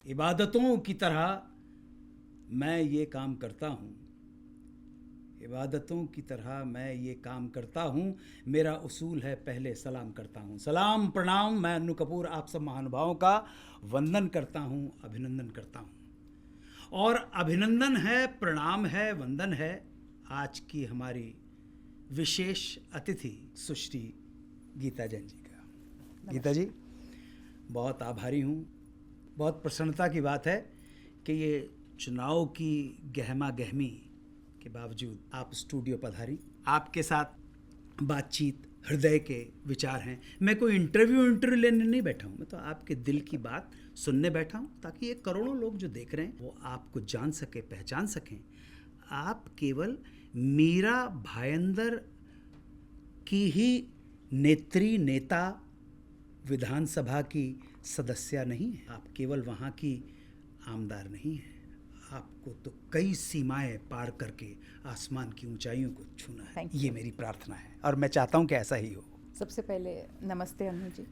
इबादतों की तरह मैं ये काम करता हूँ, इबादतों की तरह मैं ये काम करता हूँ, मेरा उसूल है पहले सलाम करता हूँ। सलाम प्रणाम, मैं अन्नू कपूर आप सब महानुभावों का वंदन करता हूँ, अभिनंदन करता हूँ। और अभिनंदन है, प्रणाम है, वंदन है आज की हमारी विशेष अतिथि सुश्री गीता जैन जी का। गीता जी, बहुत आभारी हूँ। बहुत प्रसन्नता की बात है कि ये चुनाव की गहमा गहमी के बावजूद आप स्टूडियो पधारी। आपके साथ बातचीत हृदय के विचार हैं। मैं कोई इंटरव्यू लेने नहीं बैठा हूँ, मैं तो आपके दिल की बात सुनने बैठा हूँ, ताकि ये करोड़ों लोग जो देख रहे हैं वो आपको जान सके, पहचान सकें। आप केवल मीरा भायंदर की ही नेत्री नेता विधानसभा की सदस्य नहीं है, आप केवल वहाँ की आमदार नहीं हैं, आपको तो कई सीमाएं पार करके आसमान की ऊंचाइयों को छूना है। ये मेरी प्रार्थना है और मैं चाहता हूँ कि ऐसा ही हो। सबसे पहले नमस्ते अन्नू जी,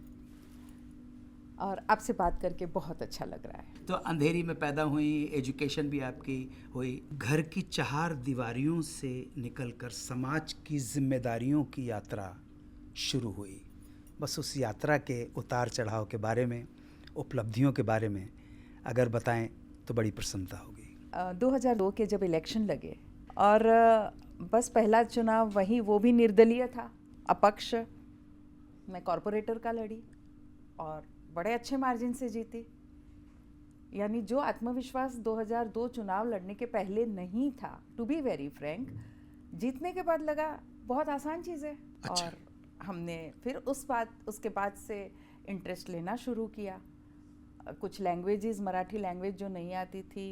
और आपसे बात करके बहुत अच्छा लग रहा है। तो अंधेरी में पैदा हुई, एजुकेशन भी आपकी हुई, घर की चार दीवारियों से निकलकर समाज की जिम्मेदारियों की यात्रा शुरू हुई। बस उस यात्रा के उतार चढ़ाव के बारे में, उपलब्धियों के बारे में अगर बताएं तो बड़ी प्रसन्नता होगी। 2002 के जब इलेक्शन लगे और बस पहला चुनाव वही, वो भी निर्दलीय था, अपक्ष। मैं कॉरपोरेटर का लड़ी और बड़े अच्छे मार्जिन से जीती। यानी जो आत्मविश्वास 2002 चुनाव लड़ने के पहले नहीं था, टू बी वेरी फ्रैंक, जीतने के बाद लगा बहुत आसान चीज़ है। अच्छा। और हमने फिर उसके बाद से इंटरेस्ट लेना शुरू किया। कुछ लैंग्वेजेस, मराठी लैंग्वेज जो नहीं आती थी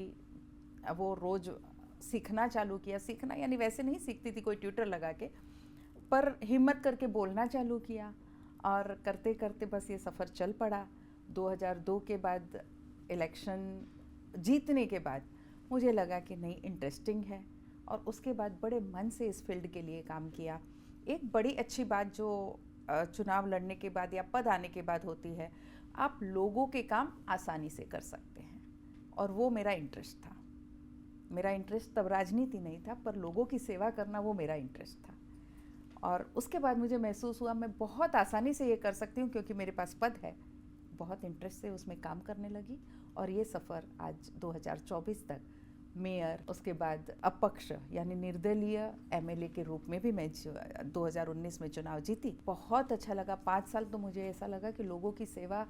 वो रोज़ सीखना चालू किया। सीखना यानी वैसे नहीं सीखती थी कोई ट्यूटर लगा के, पर हिम्मत करके बोलना चालू किया और करते करते बस ये सफ़र चल पड़ा। 2002 के बाद इलेक्शन जीतने के बाद मुझे लगा कि नहीं, इंटरेस्टिंग है, और उसके बाद बड़े मन से इस फील्ड के लिए काम किया। एक बड़ी अच्छी बात जो चुनाव लड़ने के बाद या पद आने के बाद होती है, आप लोगों के काम आसानी से कर सकते हैं, और वो मेरा इंटरेस्ट था। मेरा इंटरेस्ट तब राजनीति नहीं था, पर लोगों की सेवा करना वो मेरा इंटरेस्ट था। और उसके बाद मुझे महसूस हुआ मैं बहुत आसानी से ये कर सकती हूँ, क्योंकि मेरे पास पद है। बहुत इंटरेस्ट से उसमें काम करने लगी, और ये सफ़र आज 2024 तक मेयर, उसके बाद अपक्ष यानी निर्दलीय एमएलए के रूप में भी मैं 2019 में चुनाव जीती। बहुत अच्छा लगा। 5 साल तो मुझे ऐसा लगा कि लोगों की सेवा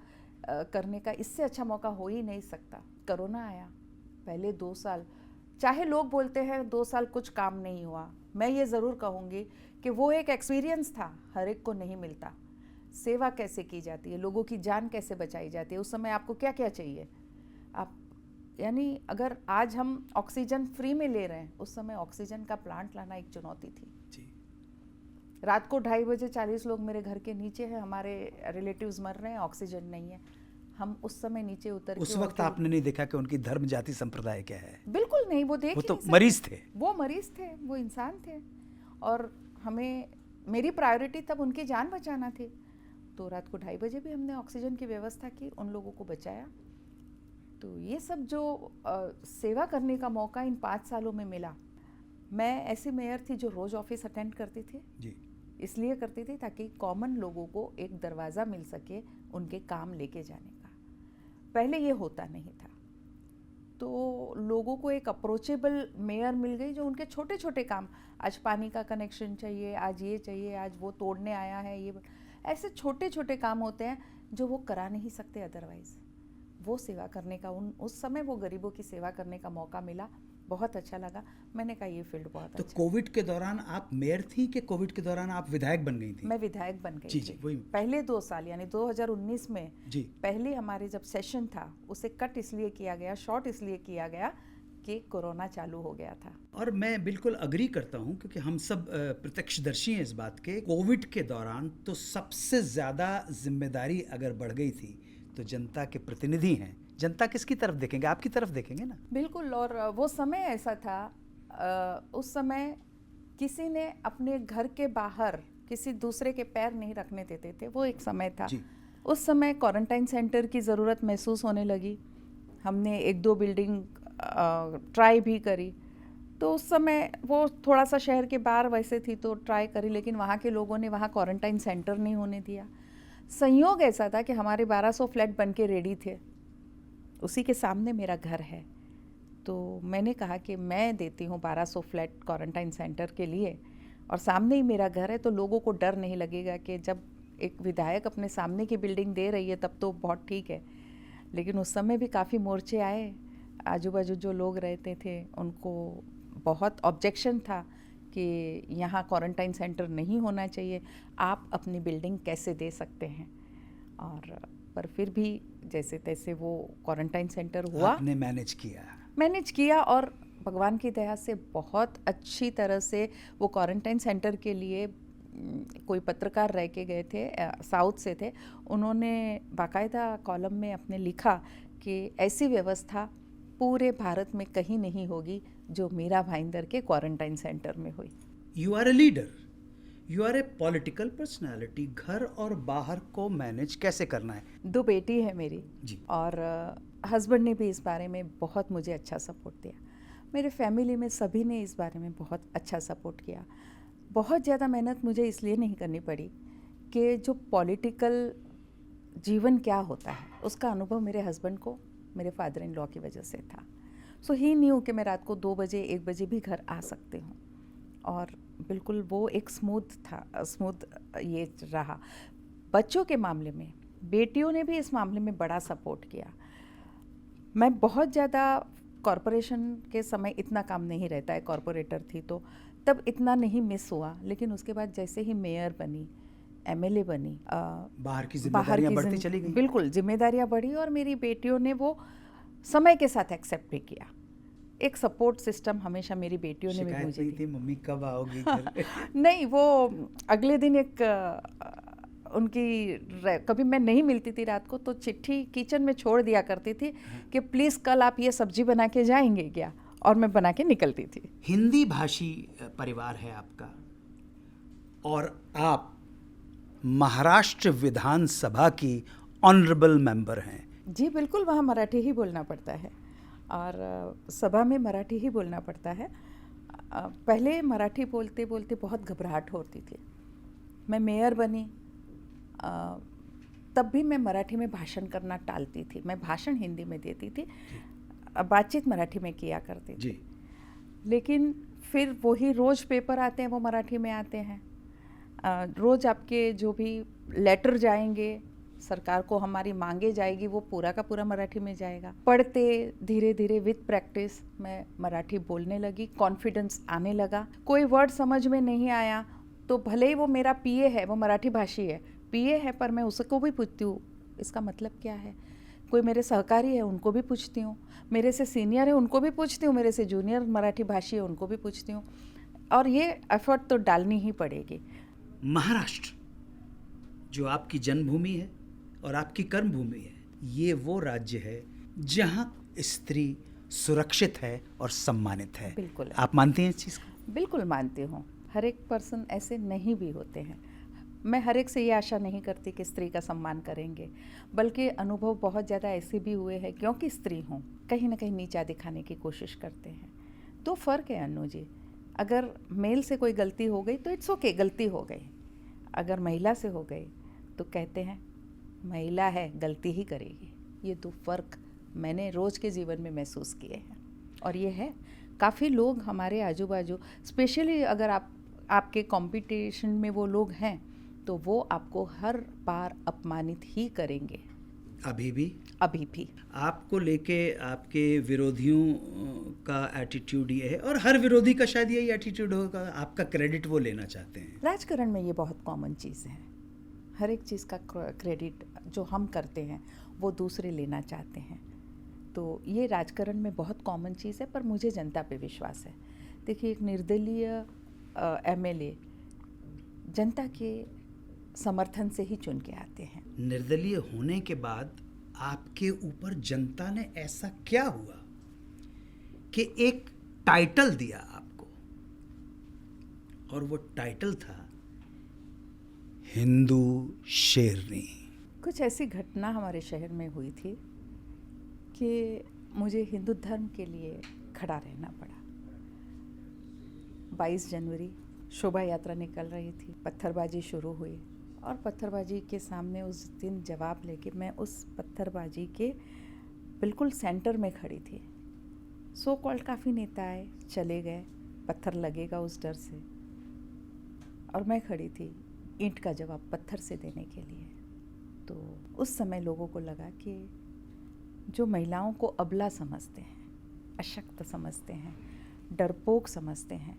करने का इससे अच्छा मौका हो ही नहीं सकता। कोरोना आया, पहले 2 साल, चाहे लोग बोलते हैं 2 साल कुछ काम नहीं हुआ, मैं ये ज़रूर कहूँगी कि वो एक एक्सपीरियंस था, हर एक को नहीं मिलता। सेवा कैसे की जाती है, लोगों की जान कैसे बचाई जाती है, उस समय आपको क्या क्या चाहिए। आप यानी अगर आज हम ऑक्सीजन फ्री में ले रहे हैं, उस समय ऑक्सीजन का प्लांट लाना एक चुनौती थी जी। रात को 2:30 बजे 40 लोग मेरे घर के नीचे हैं, हमारे रिलेटिव्स मर रहे हैं, ऑक्सीजन नहीं है। हम उस समय नीचे उतर उस वक्त आपने नहीं देखा कि उनकी धर्म जाति संप्रदाय क्या है? बिल्कुल नहीं, वो देख वो ही तो नहीं सकते। मरीज थे, वो मरीज थे, वो इंसान थे, और हमें, मेरी प्रायोरिटी तब उनकी जान बचाना थी। तो रात को 2:30 बजे भी हमने ऑक्सीजन की व्यवस्था की, उन लोगों को बचाया। तो ये सब जो सेवा करने का मौका इन 5 सालों में मिला। मैं ऐसी मेयर थी जो रोज़ ऑफिस अटेंड करती थी जी। इसलिए करती थी ताकि कॉमन लोगों को एक दरवाज़ा मिल सके उनके काम लेके जाने का। पहले ये होता नहीं था, तो लोगों को एक अप्रोचेबल मेयर मिल गई जो उनके छोटे छोटे काम, आज पानी का कनेक्शन चाहिए, आज ये चाहिए, आज वो तोड़ने आया है, ये ऐसे छोटे छोटे काम होते हैं जो वो करा नहीं सकते अदरवाइज़। वो सेवा करने का, उस समय वो गरीबों की सेवा करने का मौका मिला, बहुत अच्छा लगा। मैंने कहा ये फील्ड बहुत तो अच्छा। कोविड के दौरान आप मेयर थी कि कोविड के दौरान आप विधायक बन गई थी? मैं विधायक बन गई जी थी। जी, वही। पहले 2 साल यानी 2019 में जी। पहले हमारे जब सेशन था, उसे कट इसलिए किया गया, शॉर्ट इसलिए किया गया कि कोरोना चालू हो गया था। और मैं बिल्कुल अग्री करता हूं, क्योंकि हम सब प्रत्यक्षदर्शी हैं इस बात के। कोविड के दौरान तो सबसे ज़्यादा जिम्मेदारी अगर बढ़ गई थी तो जनता के प्रतिनिधि हैं, जनता किसकी तरफ देखेंगे? आपकी तरफ देखेंगे ना। बिल्कुल। और वो समय ऐसा था, उस समय किसी ने अपने घर के बाहर किसी दूसरे के पैर नहीं रखने देते थे, वो एक समय था। जी। उस समय क्वारंटाइन सेंटर की ज़रूरत महसूस होने लगी। हमने एक दो बिल्डिंग ट्राई भी करी। तो उस समय वो थोड़ा सा शहर के बाहर वैसे थी तो ट्राई करी, लेकिन वहाँ के लोगों ने वहाँ क्वारंटाइन सेंटर नहीं होने दिया। संयोग ऐसा था कि हमारे 1200 फ्लैट बन के रेडी थे, उसी के सामने मेरा घर है। तो मैंने कहा कि मैं देती हूँ 1200 फ्लैट क्वारंटाइन सेंटर के लिए, और सामने ही मेरा घर है, तो लोगों को डर नहीं लगेगा कि जब एक विधायक अपने सामने की बिल्डिंग दे रही है तब तो बहुत ठीक है। लेकिन उस समय भी काफ़ी मोर्चे आए, आजू बाजू जो लोग रहते थे उनको बहुत ऑब्जेक्शन था कि यहाँ क्वारंटाइन सेंटर नहीं होना चाहिए, आप अपनी बिल्डिंग कैसे दे सकते हैं। और पर फिर भी जैसे तैसे वो क्वारंटाइन सेंटर हुआ, आपने मैनेज किया और भगवान की दया से बहुत अच्छी तरह से वो क्वारंटाइन सेंटर के लिए कोई पत्रकार रह के गए थे, साउथ से थे, उन्होंने बाकायदा कॉलम में अपने लिखा कि ऐसी व्यवस्था पूरे भारत में कहीं नहीं होगी जो मीरा भाईंदर के क्वारंटाइन सेंटर में हुई। You are a leader, you are a political personality. घर और बाहर को मैनेज कैसे करना है? 2 बेटी है मेरी जी। और हस्बैंड ने भी इस बारे में बहुत मुझे अच्छा सपोर्ट दिया। मेरे फैमिली में सभी ने इस बारे में बहुत अच्छा सपोर्ट किया। बहुत ज़्यादा मेहनत मुझे इसलिए नहीं करनी पड़ी कि जो पॉलिटिकल जीवन क्या होता है उसका अनुभव मेरे हस्बैंड को मेरे फादर इन लॉ की वजह से था। सो ही न्यू कि मैं रात को 2 बजे 1 बजे भी घर आ सकती हूँ, और बिल्कुल वो एक स्मूथ ये रहा। बच्चों के मामले में बेटियों ने भी इस मामले में बड़ा सपोर्ट किया। मैं बहुत ज़्यादा कॉरपोरेशन के समय इतना काम नहीं रहता है, कॉरपोरेटर थी तो तब इतना नहीं मिस हुआ, लेकिन उसके बाद जैसे ही मेयर बनी, एमएलए बनी, बाहर की जिम्मेदारियां बढ़ती चली गई। बिल्कुल जिम्मेदारियां बढ़ी, और मेरी बेटियों ने वो समय के साथ एक्सेप्ट भी किया। एक सपोर्ट सिस्टम हमेशा मेरी बेटियों ने भी मुझे दी। मम्मी कब आओगी घर? नहीं, वो अगले दिन एक कभी मैं नहीं मिलती थी रात को तो चिट्ठी किचन में छोड़ दिया करती थी कि प्लीज़ कल आप ये सब्जी बना के जाएंगे क्या, और मैं बना के निकलती थी। हिंदी भाषी परिवार है आपका, और आप महाराष्ट्र विधानसभा की ऑनरेबल मेंबर हैं। जी बिल्कुल, वहाँ मराठी ही बोलना पड़ता है और सभा में मराठी ही बोलना पड़ता है। पहले मराठी बोलते बोलते बहुत घबराहट होती थी। मैं मेयर बनी तब भी मैं मराठी में भाषण करना टालती थी। मैं भाषण हिंदी में देती थी, बातचीत मराठी में किया करती थी। लेकिन फिर वही रोज़ पेपर आते हैं वो मराठी में आते हैं। रोज़ आपके जो भी लेटर जाएंगे सरकार को, हमारी मांगे जाएगी, वो पूरा का पूरा मराठी में जाएगा। पढ़ते धीरे धीरे विद प्रैक्टिस मैं मराठी बोलने लगी, कॉन्फिडेंस आने लगा। कोई वर्ड समझ में नहीं आया तो भले ही वो मेरा पीए है, वो मराठी भाषी है, पीए है, पर मैं उसको भी पूछती हूँ इसका मतलब क्या है। कोई मेरे सहकारी है उनको भी पूछती हूँ, मेरे से सीनियर है उनको भी पूछती हूँ, मेरे से जूनियर मराठी भाषी है उनको भी पूछती हूँ, और ये एफर्ट तो डालनी ही पड़ेगी। महाराष्ट्र जो आपकी जन्मभूमि है और आपकी कर्मभूमि है, ये वो राज्य है जहाँ स्त्री सुरक्षित है और सम्मानित है। बिल्कुल। आप मानते हैं इस चीज़ को? बिल्कुल मानती हूँ। हर एक पर्सन ऐसे नहीं भी होते हैं। मैं हर एक से ये आशा नहीं करती कि स्त्री का सम्मान करेंगे, बल्कि अनुभव बहुत ज़्यादा ऐसे भी हुए हैं क्योंकि स्त्री हूँ, कहीं ना कहीं नीचा दिखाने की कोशिश करते हैं। तो फ़र्क है अन्नू जी, अगर मेल से कोई गलती हो गई तो इट्स ओके, गलती हो गई। अगर महिला से हो गई तो कहते हैं महिला है, गलती ही करेगी। ये 2 फ़र्क मैंने रोज़ के जीवन में महसूस किए हैं, और ये है काफ़ी लोग हमारे आजू बाजू, स्पेशली अगर आपके कंपटीशन में वो लोग हैं तो वो आपको हर बार अपमानित ही करेंगे। अभी भी आपको लेके आपके विरोधियों का एटीट्यूड ये है, और हर विरोधी का शायद यही एटीट्यूड होगा, आपका क्रेडिट वो लेना चाहते हैं। राजकारण में ये बहुत कॉमन चीज़ है। हर एक चीज़ का क्रेडिट जो हम करते हैं वो दूसरे लेना चाहते हैं, तो ये राजकारण में बहुत कॉमन चीज़ है। पर मुझे जनता पे विश्वास है। देखिए, एक निर्दलीय एमएलए जनता के समर्थन से ही चुन के आते हैं। निर्दलीय होने के बाद आपके ऊपर जनता ने ऐसा क्या हुआ कि एक टाइटल दिया आपको, और वो टाइटल था हिंदू शेरनी। कुछ ऐसी घटना हमारे शहर में हुई थी कि मुझे हिंदू धर्म के लिए खड़ा रहना पड़ा। 22 जनवरी शोभा यात्रा निकल रही थी, पत्थरबाजी शुरू हुई और पत्थरबाजी के सामने उस दिन जवाब लेके मैं उस पत्थरबाजी के बिल्कुल सेंटर में खड़ी थी। सो कॉल्ड काफ़ी नेता आए, चले गए, पत्थर लगेगा उस डर से, और मैं खड़ी थी ईंट का जवाब पत्थर से देने के लिए। तो उस समय लोगों को लगा कि जो महिलाओं को अबला समझते हैं, अशक्त समझते हैं, डरपोक समझते हैं,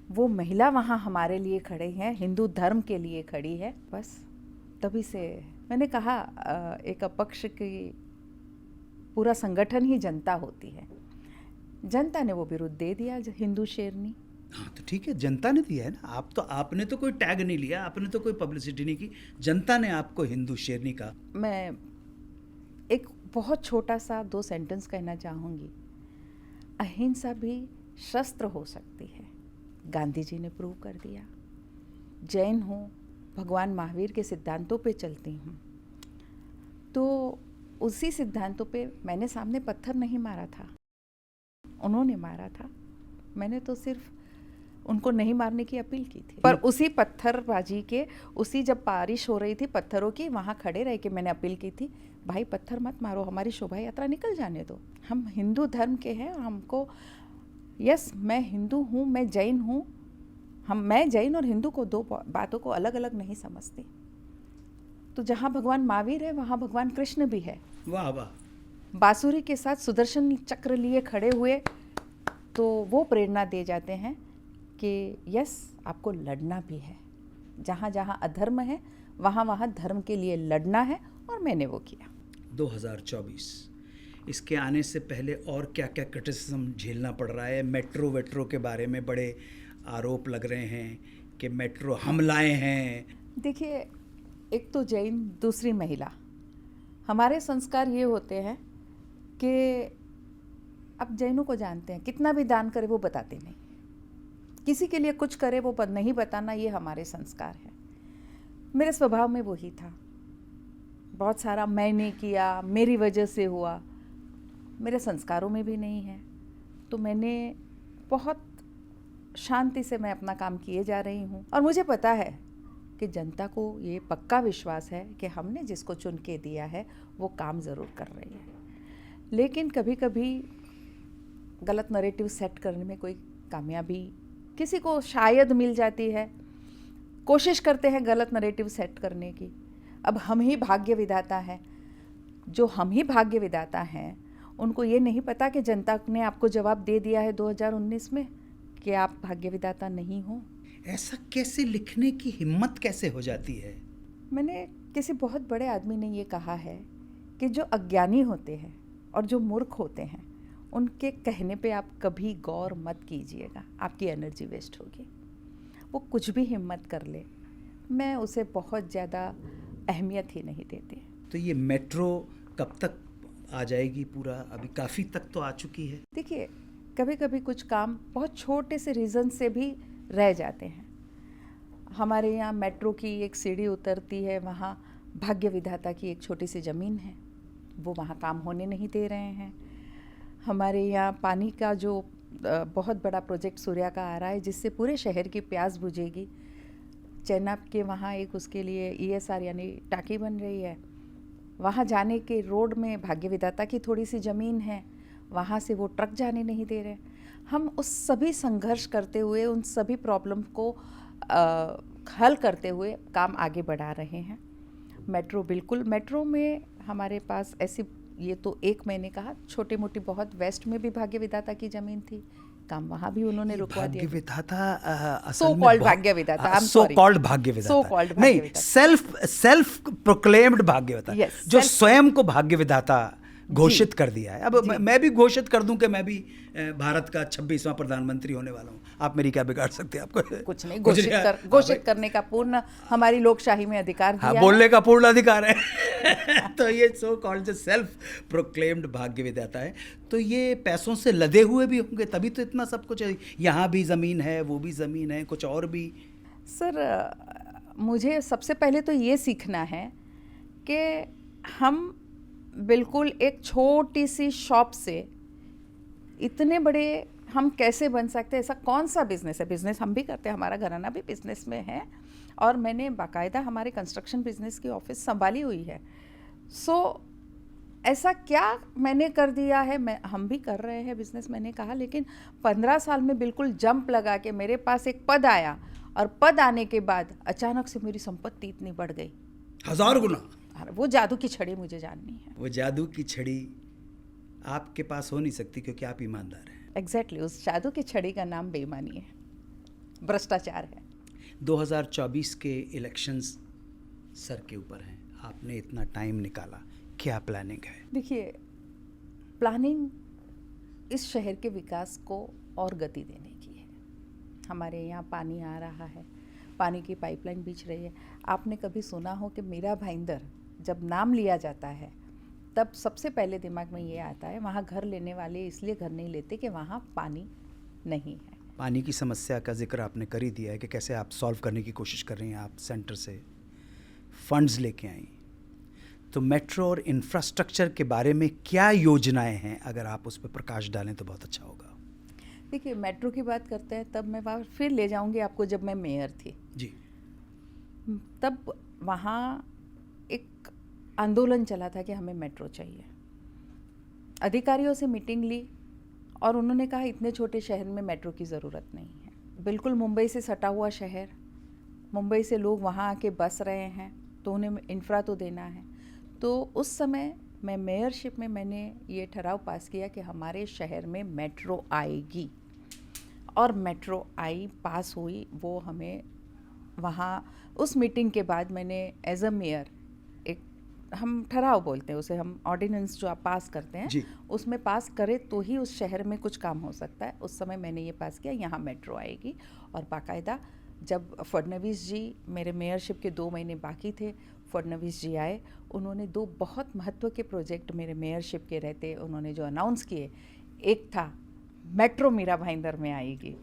वो महिला वहाँ हमारे लिए खड़े हैं, हिंदू धर्म के लिए खड़ी है। बस तभी से मैंने कहा एक अपक्ष की पूरा संगठन ही जनता होती है। जनता ने वो विरुद्ध दे दिया, हिंदू शेरनी। हाँ तो ठीक है, जनता ने दिया है ना। आपने तो कोई टैग नहीं लिया, आपने तो कोई पब्लिसिटी नहीं की, जनता ने आपको हिंदू शेरनी कहा। मैं एक बहुत छोटा सा 2 सेंटेंस कहना चाहूँगी। अहिंसा भी शस्त्र हो सकती है, गांधी जी ने प्रूव कर दिया। जैन हूँ, भगवान महावीर के सिद्धांतों पे चलती हूँ, तो उसी सिद्धांतों पे मैंने सामने पत्थर नहीं मारा था, उन्होंने मारा था। मैंने तो सिर्फ उनको नहीं मारने की अपील की थी। पर उसी पत्थरबाजी के, उसी जब बारिश हो रही थी पत्थरों की, वहाँ खड़े रह के मैंने अपील की थी, भाई पत्थर मत मारो, हमारी शोभा यात्रा निकल जाने दो। हम हिंदू धर्म के हैं, हमको यस मैं हिंदू हूँ, मैं जैन हूँ, मैं जैन और हिंदू को 2 बातों को अलग अलग नहीं समझती। तो जहाँ भगवान महावीर है वहाँ भगवान कृष्ण भी है। वाह वाह। बांसुरी के साथ सुदर्शन चक्र लिए खड़े हुए, तो वो प्रेरणा दे जाते हैं कि यस आपको लड़ना भी है, जहाँ जहाँ अधर्म है वहाँ वहाँ धर्म के लिए लड़ना है, और मैंने वो किया। 2024 इसके आने से पहले और क्या क्या क्रिटिसिज्म झेलना पड़ रहा है? मेट्रो के बारे में बड़े आरोप लग रहे हैं कि मेट्रो हम लाए हैं। देखिए, एक तो जैन, दूसरी महिला। हमारे संस्कार ये होते हैं कि अब जैनों को जानते हैं, कितना भी दान करे वो बताते नहीं, किसी के लिए कुछ करे वो नहीं बताना, ये हमारे संस्कार है। मेरे स्वभाव में वही था। बहुत सारा मैंने किया, मेरी वजह से हुआ, मेरे संस्कारों में भी नहीं है। तो मैंने बहुत शांति से मैं अपना काम किए जा रही हूँ, और मुझे पता है कि जनता को ये पक्का विश्वास है कि हमने जिसको चुन के दिया है वो काम ज़रूर कर रही है। लेकिन कभी कभी गलत नरेटिव सेट करने में कोई कामयाबी किसी को शायद मिल जाती है। कोशिश करते हैं गलत नरेटिव सेट करने की। अब हम ही भाग्य विधाता हैं, जो हम ही भाग्य विधाता हैं उनको ये नहीं पता कि जनता ने आपको जवाब दे दिया है 2019 में कि आप भाग्य विधाता नहीं हो। ऐसा कैसे लिखने की हिम्मत कैसे हो जाती है? मैंने किसी बहुत बड़े आदमी ने ये कहा है कि जो अज्ञानी होते हैं और जो मूर्ख होते हैं उनके कहने पे आप कभी गौर मत कीजिएगा, आपकी एनर्जी वेस्ट होगी। वो कुछ भी हिम्मत कर ले, मैं उसे बहुत ज़्यादा अहमियत ही नहीं देती। तो ये मेट्रो कब तक आ जाएगी पूरा? अभी काफ़ी तक तो आ चुकी है। देखिए, कभी कभी कुछ काम बहुत छोटे से रीज़न से भी रह जाते हैं। हमारे यहाँ मेट्रो की एक सीढ़ी उतरती है, वहाँ भाग्य विधाता की एक छोटी सी ज़मीन है, वो वहाँ काम होने नहीं दे रहे हैं। हमारे यहाँ पानी का जो बहुत बड़ा प्रोजेक्ट सूर्या का आ रहा है, जिससे पूरे शहर की प्यास बुझेगी। चेनाब के वहाँ एक उसके लिए ESR यानी टाँकी बन रही है, वहाँ जाने के रोड में भाग्य विधाता की थोड़ी सी ज़मीन है, वहाँ से वो ट्रक जाने नहीं दे रहे। हम उस सभी संघर्ष करते हुए, उन सभी प्रॉब्लम को हल करते हुए काम आगे बढ़ा रहे हैं। मेट्रो, बिल्कुल मेट्रो में हमारे पास ऐसी, ये तो एक मैंने कहा, छोटी मोटी बहुत वेस्ट में भी भाग्य विधाता की ज़मीन थी, काम वहाँ भी उन्होंने रुकवा दिया। भाग्य विधाता सो कॉल्ड भाग्य विधाता, सो कॉल्ड भाग्य विधाता नहीं, सेल्फ प्रोक्लेम्ड भाग्य विधाता, जो स्वयं को भाग्य विधाता घोषित कर दिया है। अब मैं भी घोषित कर दूं कि मैं भी भारत का 26वां प्रधानमंत्री होने वाला हूं। आप मेरी क्या बिगाड़ सकते हैं? आपको कुछ नहीं, घोषित करने का पूर्ण हमारी लोकशाही में अधिकार दिया है। बोलने का पूर्ण अधिकार है। तो ये सो कॉल्ड जो सेल्फ प्रोक्लेम्ड भाग्य विधाता है, तो ये पैसों से लदे हुए भी होंगे, तभी तो इतना सब कुछ है। यहाँ भी ज़मीन है, वो भी ज़मीन है, कुछ और भी। सर, मुझे सबसे पहले तो ये सीखना है कि हम बिल्कुल एक छोटी सी शॉप से इतने बड़े हम कैसे बन सकते हैं, ऐसा कौन सा बिजनेस है? बिजनेस हम भी करते हैं, हमारा घराना भी बिजनेस में है और मैंने बाकायदा हमारे कंस्ट्रक्शन बिजनेस की ऑफिस संभाली हुई है। सो ऐसा क्या मैंने कर दिया है? हम भी कर रहे हैं बिजनेस, मैंने कहा, लेकिन 15 साल में बिल्कुल जंप लगा के मेरे पास एक पद आया और पद आने के बाद अचानक से मेरी संपत्ति इतनी बढ़ गई, 1000 गुना। वो जादू की छड़ी मुझे जाननी है। वो जादू की छड़ी आपके पास हो नहीं सकती क्योंकि आप ईमानदार हैं। एग्जैक्टली, उस जादू की छड़ी का नाम बेईमानी है, भ्रष्टाचार है। 2024 के इलेक्शंस सर के ऊपर हैं, आपने इतना टाइम निकाला, क्या प्लानिंग है? देखिए, प्लानिंग इस शहर के विकास को और गति देने की है। हमारे यहाँ पानी आ रहा है, पानी की पाइपलाइन बिछ रही है। आपने कभी सुना हो कि मीरा भाईंदर जब नाम लिया जाता है तब सबसे पहले दिमाग में ये आता है, वहाँ घर लेने वाले इसलिए घर नहीं लेते कि वहाँ पानी नहीं है। पानी की समस्या का जिक्र आपने कर ही दिया है कि कैसे आप सॉल्व करने की कोशिश कर रही हैं, आप सेंटर से फंड्स लेके आई। तो मेट्रो और इंफ्रास्ट्रक्चर के बारे में क्या योजनाएं हैं? अगर आप उस पर प्रकाश डालें तो बहुत अच्छा होगा। देखिए, मेट्रो की बात करते हैं तब मैं वहाँ फिर ले जाऊंगी आपको जब मैं मेयर थी जी। तब वहाँ एक आंदोलन चला था कि हमें मेट्रो चाहिए। अधिकारियों से मीटिंग ली और उन्होंने कहा इतने छोटे शहर में मेट्रो की ज़रूरत नहीं है। बिल्कुल मुंबई से सटा हुआ शहर, मुंबई से लोग वहाँ आके बस रहे हैं तो उन्हें इंफ्रा तो देना है। तो उस समय मैं मेयरशिप में मैंने ये ठराव पास किया कि हमारे शहर में मेट्रो आएगी और मेट्रो आई, पास हुई। वो हमें वहाँ उस मीटिंग के बाद मैंने एज अ मेयर एक, हम ठराव बोलते हैं उसे, हम ऑर्डिनेंस जो आप पास करते हैं उसमें पास करें तो ही उस शहर में कुछ काम हो सकता है। उस समय मैंने ये पास किया, यहाँ मेट्रो आएगी। और बाकायदा जब फडणवीस जी, मेरे मेयरशिप के 2 महीने बाकी थे, फडणवीस जी आए, उन्होंने 2 बहुत महत्व के प्रोजेक्ट मेरे मेयरशिप के रहते उन्होंने जो अनाउंस किए। एक था मेट्रो मीरा भाईंदर में आएगी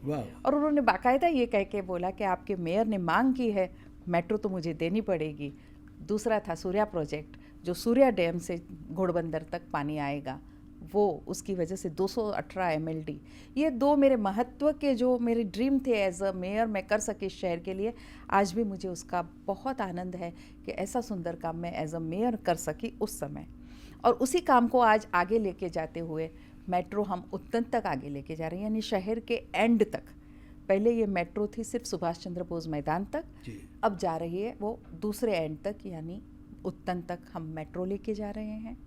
और उन्होंने बाकायदा ये कह के बोला कि आपके मेयर ने मांग की है, मेट्रो तो मुझे देनी पड़ेगी। दूसरा था सूर्या प्रोजेक्ट, जो सूर्या डैम से घोड़बंदर तक पानी आएगा, वो उसकी वजह से 218 MLD। ये 2 मेरे महत्व के जो मेरे ड्रीम थे एज अ मेयर मैं कर सके इस शहर के लिए। आज भी मुझे उसका बहुत आनंद है कि ऐसा सुंदर काम मैं एज अ मेयर कर सकी उस समय। और उसी काम को आज आगे लेके जाते हुए मेट्रो हम उत्तन तक आगे लेके जा रहे हैं, यानी शहर के एंड तक। पहले ये मेट्रो थी सिर्फ सुभाष चंद्र बोस मैदान तक, अब जा रही है वो दूसरे एंड तक, यानी उत्तन तक हम मेट्रो लेके जा रहे हैं।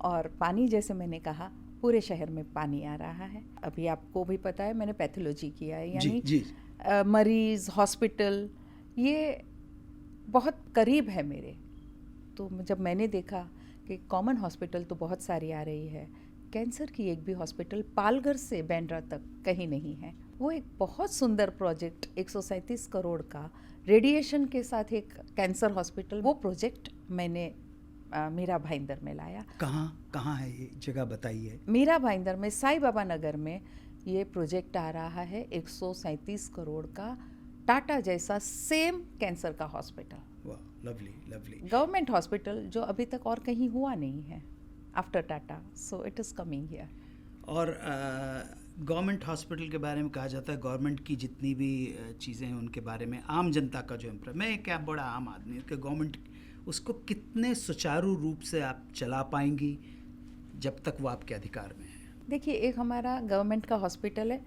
और पानी, जैसे मैंने कहा, पूरे शहर में पानी आ रहा है। अभी आपको भी पता है मैंने पैथोलॉजी किया है, यानी मरीज, हॉस्पिटल, ये बहुत करीब है मेरे। तो जब मैंने देखा कि कॉमन हॉस्पिटल तो बहुत सारी आ रही है, कैंसर की एक भी हॉस्पिटल पालघर से बैंड्रा तक कहीं नहीं है। वो एक बहुत सुंदर प्रोजेक्ट 137 करोड़ का रेडिएशन के साथ एक कैंसर हॉस्पिटल, वो प्रोजेक्ट मैंने मीरा भाईंदर में लाया। कहाँ है ये जगह, बताइए। मीरा भाईंदर में साईं बाबा नगर में ये प्रोजेक्ट आ रहा है 137 करोड़ का, टाटा जैसा सेम कैंसर का हॉस्पिटल। वाह, लवली लवली। गवर्नमेंट हॉस्पिटल जो अभी तक और कहीं हुआ नहीं है after Tata, so it is coming here. और गवर्नमेंट हॉस्पिटल के बारे में कहा जाता है, गवर्नमेंट की जितनी भी चीज़ें हैं उनके बारे में आम जनता का जो मैं क्या बड़ा आम आदमी कि गवर्नमेंट उसको कितने सुचारू रूप से आप चला पाएंगी जब तक वो आपके अधिकार में है? देखिए, एक हमारा गवर्नमेंट का हॉस्पिटल है,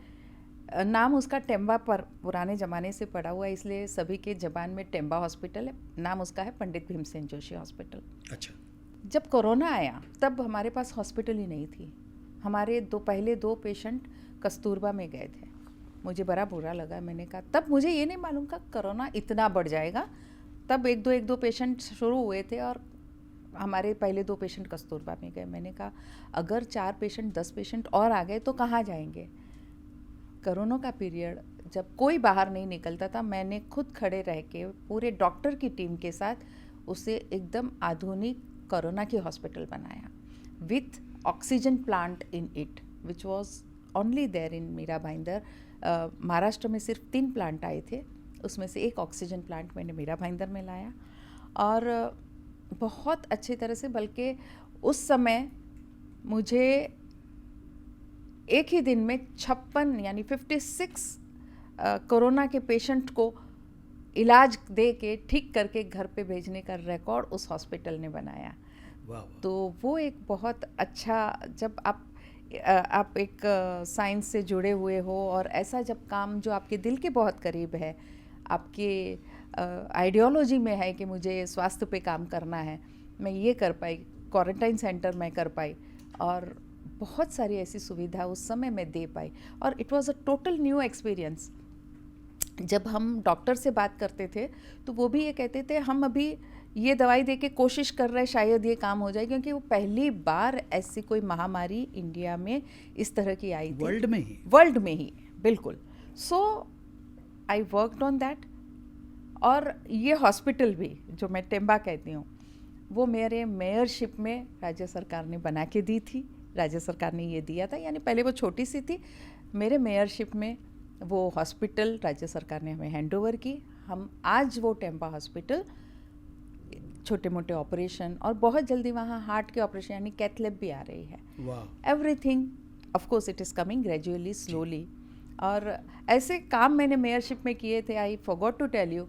नाम उसका टेम्बा पर पुराने ज़माने से पड़ा हुआ है, इसलिए सभी के ज़बान में टेम्बा हॉस्पिटल है। नाम उसका है पंडित भीमसेन जोशी हॉस्पिटल। अच्छा। जब कोरोना आया तब हमारे पास हॉस्पिटल ही नहीं थी। हमारे पहले दो पेशेंट कस्तूरबा में गए थे, मुझे बड़ा बुरा लगा। मैंने कहा, तब मुझे ये नहीं मालूम था कोरोना इतना बढ़ जाएगा, तब एक दो पेशेंट शुरू हुए थे और हमारे पहले 2 पेशेंट कस्तूरबा में गए। मैंने कहा, अगर 4 पेशेंट 10 पेशेंट और आ गए तो कहाँ जाएंगे? कोरोना का पीरियड जब कोई बाहर नहीं निकलता था, मैंने खुद खड़े रह के पूरे डॉक्टर की टीम के साथ उसे एकदम आधुनिक कोरोना की हॉस्पिटल बनाया with oxygen plant in it, which was only there in Mira Bhayandar. Maharashtra में सिर्फ 3 प्लांट आए थे, उसमें से एक ऑक्सीजन प्लांट मैंने मीरा भाईंदर में लाया और बहुत अच्छी तरह से, बल्कि उस समय मुझे एक ही दिन में 56 यानी 56 कोरोना के पेशेंट को इलाज दे के ठीक करके घर पे भेजने का रिकॉर्ड उस हॉस्पिटल ने बनाया। वाह। तो वो एक बहुत अच्छा, जब आप एक साइंस से जुड़े हुए हो और ऐसा जब काम जो आपके दिल के बहुत करीब है, आपके आइडियोलॉजी में है कि मुझे स्वास्थ्य पे काम करना है, मैं ये कर पाई, क्वारंटाइन सेंटर में कर पाई और बहुत सारी ऐसी सुविधा उस समय मैं दे पाई और it was a total new experience. जब हम डॉक्टर से बात करते थे तो वो भी ये कहते थे हम अभी ये दवाई दे के कोशिश कर रहे हैं शायद ये काम हो जाए, क्योंकि वो पहली बार ऐसी कोई महामारी इंडिया में इस तरह की आई थी, वर्ल्ड में ही बिल्कुल। सो आई वर्कड ऑन दैट। और ये हॉस्पिटल भी जो मैं टेम्बा कहती हूँ वो मेरे मेयरशिप में राज्य सरकार ने बना के दी थी, राज्य सरकार ने ये दिया था, यानी पहले वो छोटी सी थी, मेरे मेयरशिप में वो हॉस्पिटल राज्य सरकार ने हमें हैंड ओवर की। हम आज वो टेम्पा हॉस्पिटल छोटे मोटे ऑपरेशन और बहुत जल्दी वहाँ हार्ट के ऑपरेशन यानी कैथ लैब भी आ रही है। Everything of course it is coming gradually slowly. और ऐसे काम मैंने मेयरशिप में किए थे। I forgot to tell you,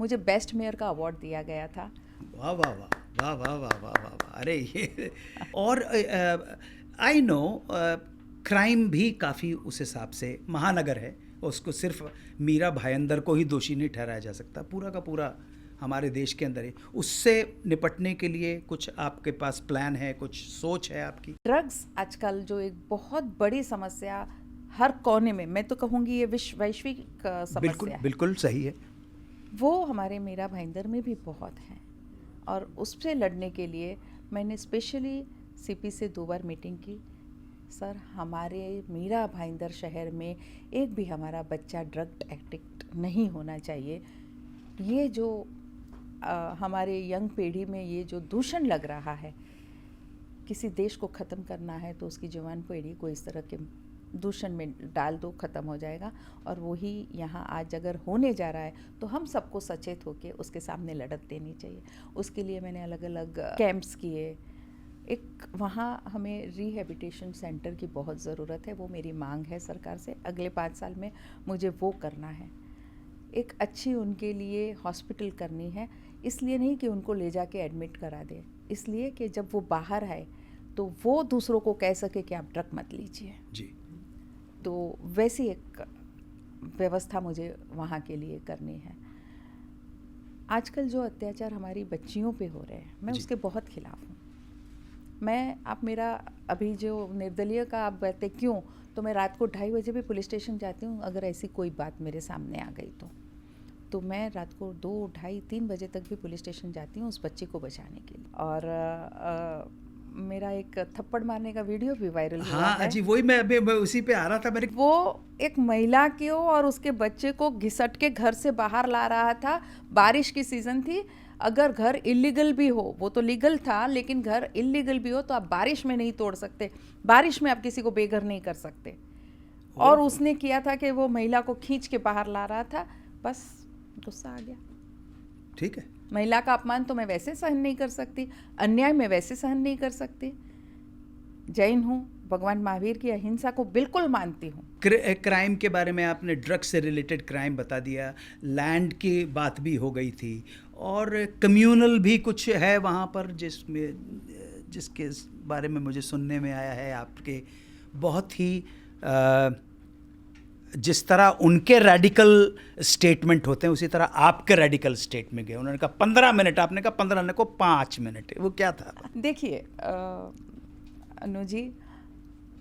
मुझे बेस्ट मेयर का अवार्ड दिया गया था। वाह वाह वाह वाह वाह वाह वाह वाह वाह। अरे ये और आई नो क्राइम भी काफ़ी उस हिसाब से महानगर है, उसको सिर्फ मीरा भाईंदर को ही दोषी नहीं ठहराया जा सकता, पूरा का पूरा हमारे देश के अंदर है। उससे निपटने के लिए कुछ आपके पास प्लान है, कुछ सोच है आपकी? ड्रग्स आजकल जो एक बहुत बड़ी समस्या हर कोने में, मैं तो कहूँगी ये वैश्विक समस्या बिल्कुल है। बिल्कुल सही है। वो हमारे मीरा भाईंदर में भी बहुत है और उससे लड़ने के लिए मैंने स्पेशली सीपी से 2 बार मीटिंग की। सर, हमारे मीरा भाईंदर शहर में एक भी हमारा बच्चा ड्रग एडिक्ट नहीं होना चाहिए। ये जो हमारे यंग पीढ़ी में ये जो दूषण लग रहा है, किसी देश को ख़त्म करना है तो उसकी जवान पीढ़ी को इस तरह के दूषण में डाल दो, ख़त्म हो जाएगा। और वही यहाँ आज अगर होने जा रहा है तो हम सबको सचेत होकर उसके सामने लड़त देनी चाहिए। उसके लिए मैंने अलग अलग कैंप्स किए। एक वहाँ हमें रिहेबिलिटेशन सेंटर की बहुत ज़रूरत है, वो मेरी मांग है सरकार से, अगले 5 साल में मुझे वो करना है। एक अच्छी उनके लिए हॉस्पिटल करनी है, इसलिए नहीं कि उनको ले जाके एडमिट करा दे, इसलिए कि जब वो बाहर आए तो वो दूसरों को कह सके कि आप ड्रग मत लीजिए जी। तो वैसी एक व्यवस्था मुझे वहाँ के लिए करनी है। आजकल जो अत्याचार हमारी बच्चियों पे हो रहे हैं, मैं उसके बहुत खिलाफ हूँ। आप मेरा अभी जो निर्दलीय का आप कहते क्यों, तो मैं रात को 2:30 बजे भी पुलिस स्टेशन जाती हूँ अगर ऐसी कोई बात मेरे सामने आ गई तो मैं रात को 2, 2:30, 3 बजे तक भी पुलिस स्टेशन जाती हूँ उस बच्चे को बचाने के लिए। और मेरा एक थप्पड़ मारने का वीडियो भी वायरल हुआ है। हाँ जी, वही मैं उसी पे आ रहा था। मेरे वो एक महिला को और उसके बच्चे को घिसट के घर से बाहर ला रहा था। बारिश की सीज़न थी, अगर घर इलीगल भी हो, वो तो लीगल था, लेकिन घर इलीगल भी हो तो आप बारिश में नहीं तोड़ सकते, बारिश में आप किसी को बेघर नहीं कर सकते। और उसने किया था कि वो महिला को खींच के बाहर ला रहा था, बस गुस्सा आ गया। ठीक है, महिला का अपमान तो मैं वैसे सहन नहीं कर सकती, अन्याय मैं वैसे सहन नहीं कर सकती। जैन हूँ, भगवान महावीर की अहिंसा को बिल्कुल मानती हूँ। क्राइम के बारे में आपने ड्रग्स से रिलेटेड क्राइम बता दिया, लैंड की बात भी हो गई थी, और कम्यूनल भी कुछ है वहाँ पर जिसके बारे में मुझे सुनने में आया है आपके बहुत ही जिस तरह उनके रेडिकल स्टेटमेंट होते हैं उसी तरह आपके रेडिकल स्टेटमेंट गए। उन्होंने कहा 15 मिनट, आपने कहा 15 ने को 5 मिनट। वो क्या था? देखिए अनु जी,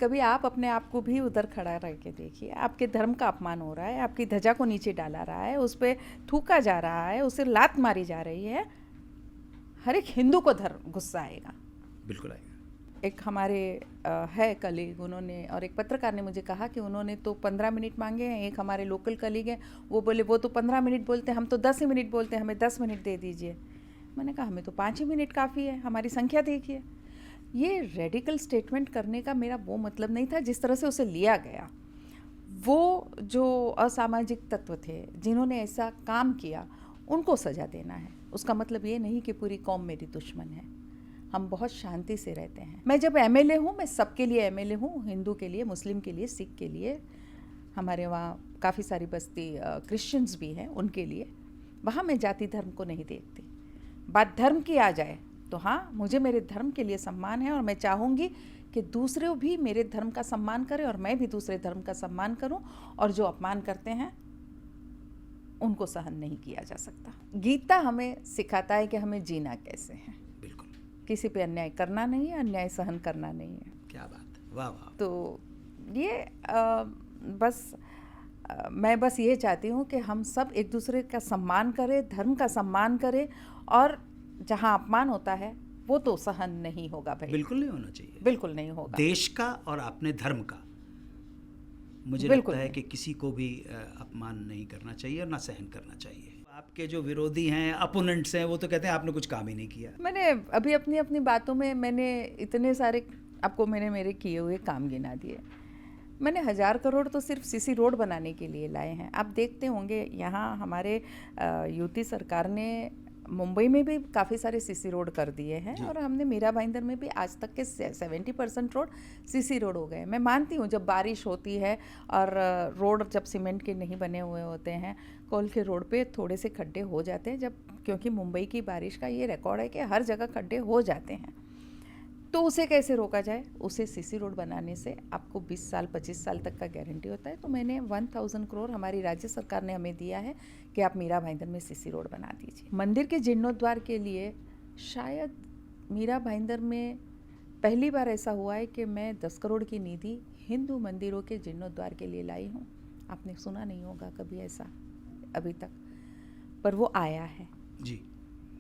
कभी आप अपने आप को भी उधर खड़ा रह के देखिए। आपके धर्म का अपमान हो रहा है, आपकी ध्वजा को नीचे डाला रहा है, उस पर थूका जा रहा है, उसे लात मारी जा रही है। हर एक हिंदू को गुस्सा आएगा, बिल्कुल आएगा। एक हमारे है कलीग, उन्होंने और एक पत्रकार ने मुझे कहा कि उन्होंने तो 15 मिनट मांगे हैं। एक हमारे लोकल कलीग हैं, वो बोले वो तो 15 मिनट बोलते हैं, हम तो 10 ही मिनट बोलते हैं, हमें 10 मिनट दे दीजिए। मैंने कहा हमें तो 5 ही मिनट काफ़ी है, हमारी संख्या देखिए। ये रेडिकल स्टेटमेंट करने का मेरा वो मतलब नहीं था जिस तरह से उसे लिया गया। वो जो असामाजिक तत्व थे जिन्होंने ऐसा काम किया, उनको सज़ा देना है। उसका मतलब ये नहीं कि पूरी कौम मेरी दुश्मन है। हम बहुत शांति से रहते हैं। मैं जब एमएलए हूँ, मैं सबके लिए एमएलए हूँ, हिंदू के लिए, मुस्लिम के लिए, सिख के लिए, हमारे वहाँ काफ़ी सारी बस्ती क्रिश्चियंस भी हैं, उनके लिए। वहाँ मैं जाति धर्म को नहीं देखती। बात धर्म की आ जाए तो हाँ, मुझे मेरे धर्म के लिए सम्मान है और मैं चाहूँगी कि दूसरे भी मेरे धर्म का सम्मान करें और मैं भी दूसरे धर्म का सम्मान करूं, और जो अपमान करते हैं उनको सहन नहीं किया जा सकता। गीता हमें सिखाता है कि हमें जीना कैसे है। बिल्कुल। किसी पे अन्याय करना नहीं है, अन्याय सहन करना नहीं है। क्या बात है, वाह वाह। तो ये मैं बस ये चाहती हूँ कि हम सब एक दूसरे का सम्मान करें, धर्म का सम्मान करें, और जहाँ अपमान होता है वो तो सहन नहीं होगा भाई। बिल्कुल नहीं होना चाहिए, बिल्कुल नहीं होगा। देश का और अपने धर्म का मुझे लगता है कि किसी को भी अपमान नहीं करना चाहिए और ना सहन करना चाहिए। आपके जो विरोधी हैं, अपोनेंट्स हैं, वो तो कहते हैं आपने कुछ काम ही नहीं किया। मैंने अभी अपनी अपनी बातों में मैंने इतने सारे आपको मैंने मेरे किए हुए काम गिना दिए। मैंने 1000 करोड़ तो सिर्फ सीसी रोड बनाने के लिए लाए हैं। आप देखते होंगे यहाँ हमारे यूपी सरकार ने मुंबई में भी काफ़ी सारे सीसी रोड कर दिए हैं, और हमने मीरा भाईंदर में भी आज तक के 70% रोड सीसी रोड हो गए। मैं मानती हूँ जब बारिश होती है और रोड जब सीमेंट के नहीं बने हुए होते हैं, कोल के रोड पे थोड़े से खड्डे हो जाते हैं, क्योंकि मुंबई की बारिश का ये रिकॉर्ड है कि हर जगह खड्डे हो जाते हैं। तो उसे कैसे रोका जाए? उसे सीसी रोड बनाने से आपको 20 साल 25 साल तक का गारंटी होता है। तो मैंने 1000 करोड़ हमारी राज्य सरकार ने हमें दिया है कि आप मीरा भाईंदर में सीसी रोड बना दीजिए। मंदिर के जीर्णोद्वार के लिए शायद मीरा भाईंदर में पहली बार ऐसा हुआ है कि मैं 10 करोड़ की निधि हिंदू मंदिरों के जीर्णोद्वार के लिए लाई हूँ। आपने सुना नहीं होगा कभी ऐसा अभी तक, पर वो आया है जी।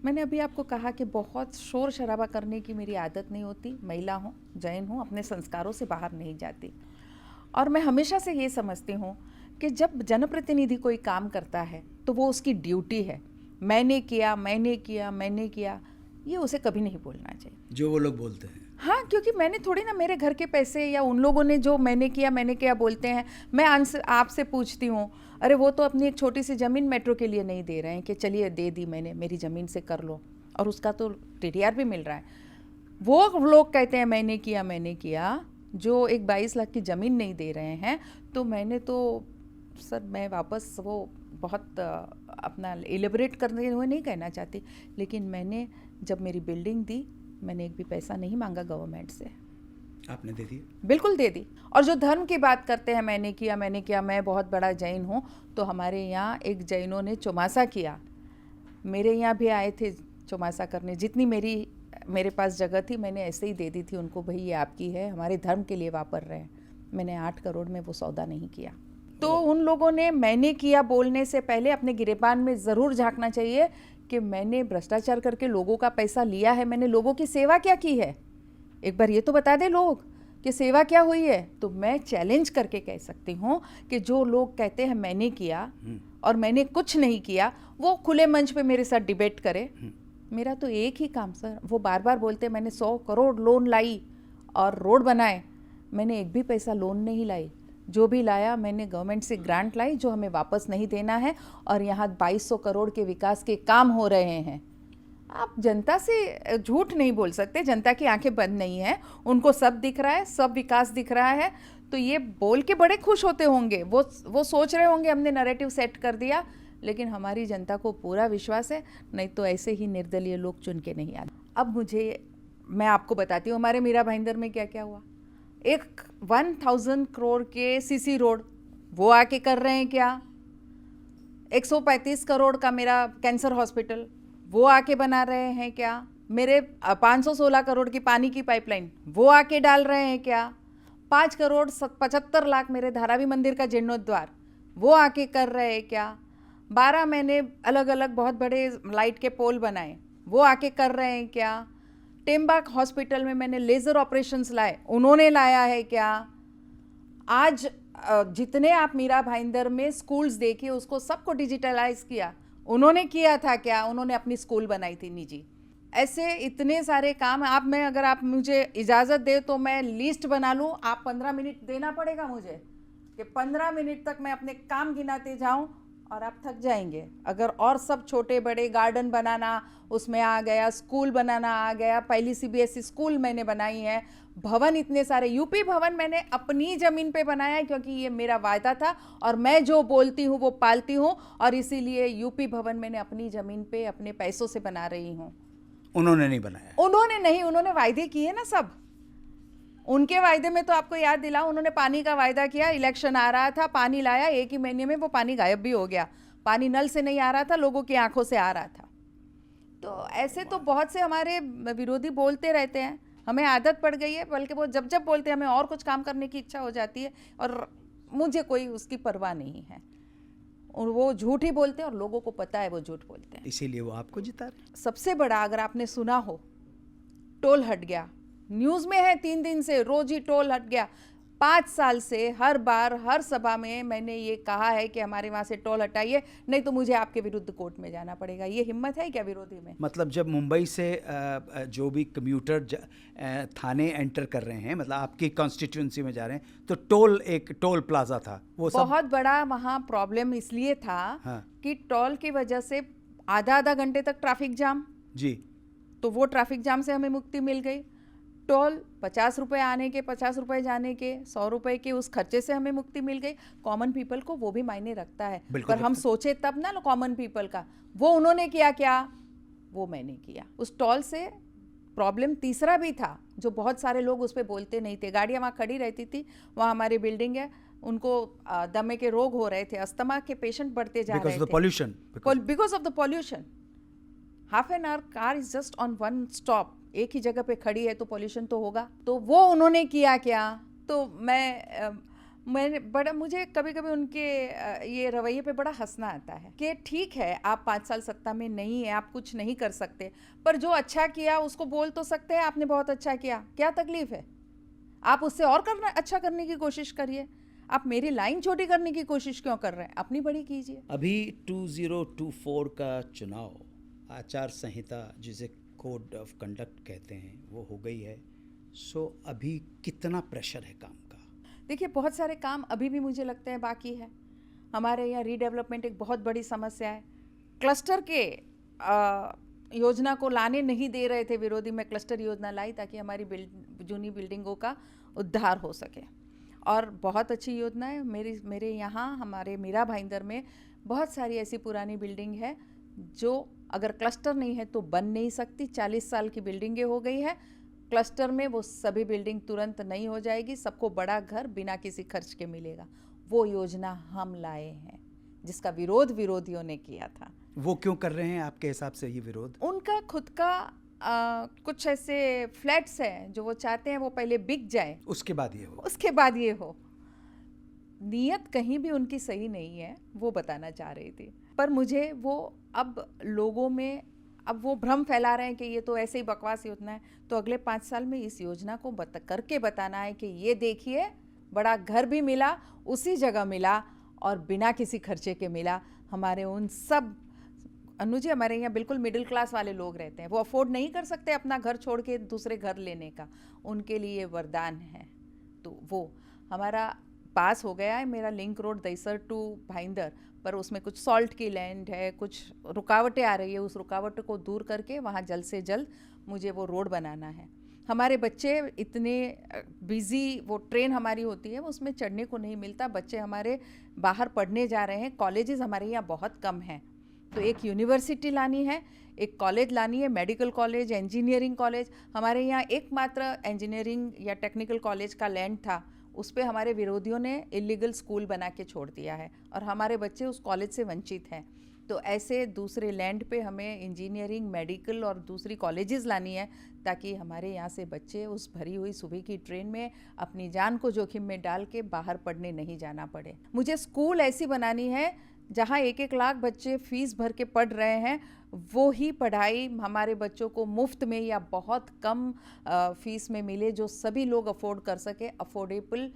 मैंने अभी आपको कहा कि बहुत शोर शराबा करने की मेरी आदत नहीं होती। महिला हूँ, जैन हूँ, अपने संस्कारों से बाहर नहीं जाती। और मैं हमेशा से ये समझती हूँ कि जब जनप्रतिनिधि कोई काम करता है तो वो उसकी ड्यूटी है। मैंने किया, ये उसे कभी नहीं बोलना चाहिए जो वो लोग बोलते हैं। हाँ, क्योंकि मैंने थोड़ी ना मेरे घर के पैसे या उन लोगों ने जो मैंने किया बोलते हैं। मैं आपसे पूछती हूँ, अरे वो तो अपनी एक छोटी सी ज़मीन मेट्रो के लिए नहीं दे रहे हैं कि चलिए दे दी मैंने, मेरी ज़मीन से कर लो, और उसका तो टीडीआर भी मिल रहा है। वो लोग कहते हैं मैंने किया, जो एक 22 लाख की ज़मीन नहीं दे रहे हैं। तो मैंने तो सर, मैं वापस वो बहुत अपना एलिब्रेट करने हुए नहीं कहना चाहती, लेकिन मैंने जब मेरी बिल्डिंग दी, मैंने एक भी पैसा नहीं मांगा गवर्नमेंट से। आपने दे दिया? बिल्कुल दे दी। और जो धर्म की बात करते हैं मैंने किया, मैं बहुत बड़ा जैन हूँ, तो हमारे यहाँ एक जैनों ने चौमासा किया। मेरे यहाँ भी आए थे चौमासा करने। जितनी मेरे पास जगह थी मैंने ऐसे ही दे दी थी उनको, भाई ये आपकी है, हमारे धर्म के लिए वापर रहे हैं। मैंने 8 करोड़ में वो सौदा नहीं किया। तो उन लोगों ने मैंने किया बोलने से पहले अपने गिरेबान में ज़रूर झांकना चाहिए कि मैंने भ्रष्टाचार करके लोगों का पैसा लिया है, मैंने लोगों की सेवा क्या की है। एक बार ये तो बता दे लोग कि सेवा क्या हुई है। तो मैं चैलेंज करके कह सकती हूँ कि जो लोग कहते हैं मैंने किया और मैंने कुछ नहीं किया, वो खुले मंच पे मेरे साथ डिबेट करे। मेरा तो एक ही काम सर, वो बार बार बोलते मैंने 100 करोड़ लोन लाई और रोड बनाए। मैंने एक भी पैसा लोन नहीं लाई। जो भी लाया मैंने गवर्नमेंट से ग्रांट लाई, जो हमें वापस नहीं देना है। और यहाँ 2200 करोड़ के विकास के काम हो रहे हैं। आप जनता से झूठ नहीं बोल सकते, जनता की आंखें बंद नहीं है, उनको सब दिख रहा है, सब विकास दिख रहा है। तो ये बोल के बड़े खुश होते होंगे, वो सोच रहे होंगे हमने नैरेटिव सेट कर दिया, लेकिन हमारी जनता को पूरा विश्वास है, नहीं तो ऐसे ही निर्दलीय लोग चुन के नहीं आते। अब मैं आपको बताती हूँ हमारे मीरा भाईंदर में क्या क्या हुआ। एक 1000 करोड़ के सीसी रोड वो आके कर रहे हैं क्या। 135 करोड़ का मेरा कैंसर हॉस्पिटल वो आके बना रहे हैं क्या। मेरे 516 करोड़ की पानी की पाइपलाइन वो आके डाल रहे हैं क्या। 5 करोड़ 75 लाख मेरे धारावी मंदिर का जीर्णोद्वार वो आके कर रहे हैं क्या। 12 मैंने अलग अलग बहुत बड़े लाइट के पोल बनाए वो आके कर रहे हैं क्या। टेम्बाक हॉस्पिटल में मैंने लेज़र ऑपरेशंस लाए, उन्होंने लाया है क्या। आज जितने आप मीरा भाईंदर में स्कूल्स देखिए, उसको सबको डिजिटलाइज किया, उन्होंने किया था क्या। उन्होंने अपनी स्कूल बनाई थी निजी। ऐसे इतने सारे काम अगर आप मुझे इजाज़त दे तो मैं लिस्ट बना लूँ। आप 15 मिनट देना पड़ेगा मुझे कि 15 मिनट तक मैं अपने काम गिनाते जाऊँ और आप थक जाएंगे अगर और सब छोटे बड़े गार्डन बनाना उसमें आ गया, स्कूल बनाना आ गया। पहली सीबीएसई स्कूल मैंने बनाई है, भवन इतने सारे, यूपी भवन मैंने अपनी ज़मीन पे बनाया है क्योंकि ये मेरा वायदा था और मैं जो बोलती हूँ वो पालती हूँ, और इसीलिए यूपी भवन मैंने अपनी ज़मीन पे अपने पैसों से बना रही हूँ। उन्होंने नहीं बनाया? उन्होंने नहीं, उन्होंने वायदे किए ना सब। उनके वायदे में तो आपको याद दिलाऊं, उन्होंने पानी का वायदा किया, इलेक्शन आ रहा था, पानी लाया, 1 ही महीने में वो पानी गायब भी हो गया। पानी नल से नहीं आ रहा था, लोगों की आंखों से आ रहा था। तो ऐसे तो बहुत से हमारे विरोधी बोलते रहते हैं, हमें आदत पड़ गई है, बल्कि वो जब जब बोलते हैं हमें और कुछ काम करने की इच्छा हो जाती है, और मुझे कोई उसकी परवाह नहीं है। और वो झूठ ही बोलते हैं और लोगों को पता है वो झूठ बोलते हैं, इसीलिए वो आपको जिता रहे। सबसे बड़ा अगर आपने सुना हो, टोल हट गया, न्यूज़ में है 3 दिन से, रोज ही टोल हट गया। 5 साल से हर बार हर सभा में मैंने ये कहा है कि हमारे वहाँ से टोल हटाइए, नहीं तो मुझे आपके विरुद्ध कोर्ट में जाना पड़ेगा। ये हिम्मत है क्या विरोधी में? मतलब जब मुंबई से जो भी कम्यूटर थाने एंटर कर रहे हैं, मतलब आपकी कॉन्स्टिट्यूंसी में जा रहे हैं, तो एक टोल प्लाजा था, वो सब बहुत बड़ा वहाँ प्रॉब्लम इसलिए था हाँ। कि टोल की वजह से आधा घंटे तक ट्रैफिक जाम, जी, तो वो ट्रैफिक जाम से हमें मुक्ति मिल गई। टोल 50 रुपए आने के, 50 रुपए जाने के, 100 रुपए के उस खर्चे से हमें मुक्ति मिल गई। कॉमन पीपल को वो भी मायने रखता है, पर हम सोचे तब ना कॉमन पीपल का। वो उन्होंने किया क्या, वो मैंने किया। उस टोल से प्रॉब्लम तीसरा भी था जो बहुत सारे लोग उस पर बोलते नहीं थे। गाड़ियाँ वहाँ खड़ी रहती थी, वहाँ हमारी बिल्डिंग है, उनको दमे के रोग हो रहे थे, अस्थमा के पेशेंट बढ़ते जा रहे थे because of the pollution. Half an hour car is just on one stop, एक ही जगह पे खड़ी है तो पॉल्यूशन तो होगा। तो वो उन्होंने किया क्या, तो मैंने बड़ा, मुझे कभी कभी उनके ये रवैये पे बड़ा हंसना आता है कि ठीक है आप 5 साल सत्ता में नहीं है, आप कुछ नहीं कर सकते, पर जो अच्छा किया उसको बोल तो सकते हैं आपने बहुत अच्छा किया, क्या तकलीफ है? आप उससे और अच्छा करने की कोशिश करिए। आप मेरी लाइन छोटी करने की कोशिश क्यों कर रहे हैं? अपनी बड़ी कीजिए। अभी 2024 का चुनाव, आचार संहिता जिसे कोड ऑफ कंडक्ट कहते हैं, वो हो गई है। सो अभी कितना प्रेशर है काम का? देखिए, बहुत सारे काम अभी भी मुझे लगता है बाकी है। हमारे यहाँ रीडेवलपमेंट एक बहुत बड़ी समस्या है। क्लस्टर के योजना को लाने नहीं दे रहे थे विरोधी। में क्लस्टर योजना लाई ताकि हमारी जूनी बिल्डिंगों का उद्धार हो सके, और बहुत अच्छी योजना है। मेरे यहाँ हमारे मीरा भाईंदर में बहुत सारी ऐसी पुरानी बिल्डिंग है जो अगर क्लस्टर नहीं है तो बन नहीं सकती। 40 साल की बिल्डिंगें हो गई है, क्लस्टर में वो सभी बिल्डिंग तुरंत नहीं हो जाएगी, सबको बड़ा घर बिना किसी खर्च के मिलेगा। वो योजना हम लाए हैं जिसका विरोध विरोधियों ने किया था। वो क्यों कर रहे हैं आपके हिसाब से ये विरोध? उनका खुद का कुछ ऐसे फ्लैट्स हैं जो वो चाहते हैं वो पहले बिक जाए, उसके बाद ये हो। नीयत कहीं भी उनकी सही नहीं है, वो बताना चाह रही थी। पर मुझे वो अब लोगों में अब वो भ्रम फैला रहे हैं कि ये तो ऐसे ही बकवास योजना है, तो अगले 5 साल में इस योजना को करके बताना है कि ये देखिए बड़ा घर भी मिला, उसी जगह मिला और बिना किसी खर्चे के मिला। हमारे उन सब अनु जी, हमारे यहाँ बिल्कुल मिडिल क्लास वाले लोग रहते हैं, वो अफोर्ड नहीं कर सकते अपना घर छोड़ के दूसरे घर लेने का, उनके लिए वरदान है। तो वो हमारा पास हो गया है, मेरा link road Dahisar to Bhayandar, पर उसमें कुछ सॉल्ट की लैंड है, कुछ रुकावटें आ रही है। उस रुकावट को दूर करके वहाँ जल्द से जल्द मुझे वो रोड बनाना है। हमारे बच्चे इतने बिजी, वो ट्रेन हमारी होती है उसमें चढ़ने को नहीं मिलता। बच्चे हमारे बाहर पढ़ने जा रहे हैं, कॉलेजेस हमारे यहाँ बहुत कम हैं, तो एक यूनिवर्सिटी लानी है, एक कॉलेज लानी है, मेडिकल कॉलेज, इंजीनियरिंग कॉलेज। हमारे यहाँ एकमात्र इंजीनियरिंग या टेक्निकल कॉलेज का लैंड था, उस पर हमारे विरोधियों ने इलीगल स्कूल बना के छोड़ दिया है और हमारे बच्चे उस कॉलेज से वंचित हैं। तो ऐसे दूसरे लैंड पे हमें इंजीनियरिंग, मेडिकल और दूसरी कॉलेजेस लानी है ताकि हमारे यहाँ से बच्चे उस भरी हुई सुबह की ट्रेन में अपनी जान को जोखिम में डाल के बाहर पढ़ने नहीं जाना पड़े। मुझे स्कूल ऐसी बनानी है जहाँ 1-1 लाख बच्चे फीस भर के पढ़ रहे हैं, वो ही पढ़ाई हमारे बच्चों को मुफ्त में या बहुत कम फीस में मिले, जो सभी लोग अफोर्ड कर सके। अफोर्डेबल